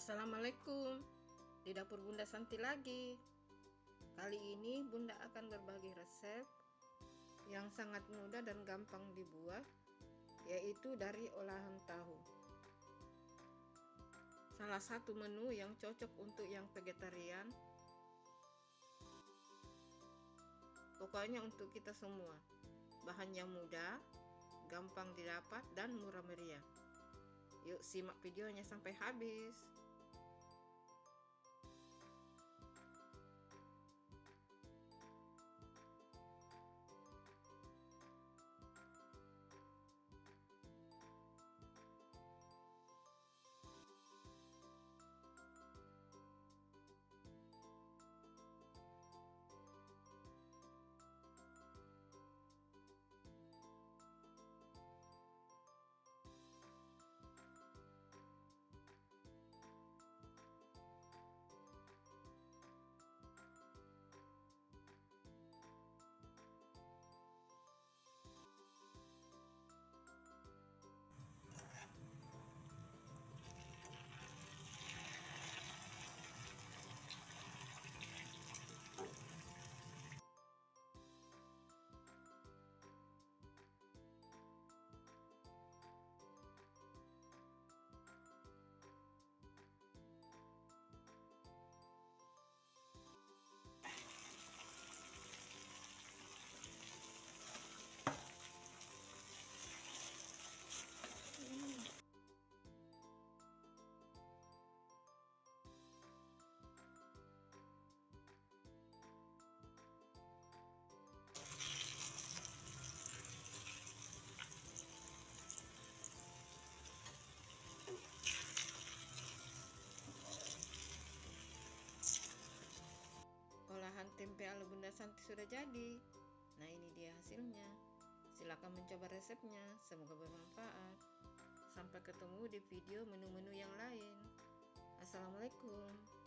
Assalamualaikum, di dapur Bunda Santi lagi. Kali ini Bunda akan berbagi resep yang sangat mudah dan gampang dibuat, yaitu dari olahan tahu. Salah satu menu yang cocok untuk yang vegetarian. Pokoknya untuk kita semua. Bahan yang mudah, gampang didapat, dan murah meriah. Yuk simak videonya sampai habis. Olahan tempe ala Bunda Santi sudah jadi. Nah, ini dia hasilnya. Silakan mencoba resepnya, semoga bermanfaat. Sampai ketemu di video menu-menu yang lain. Assalamualaikum.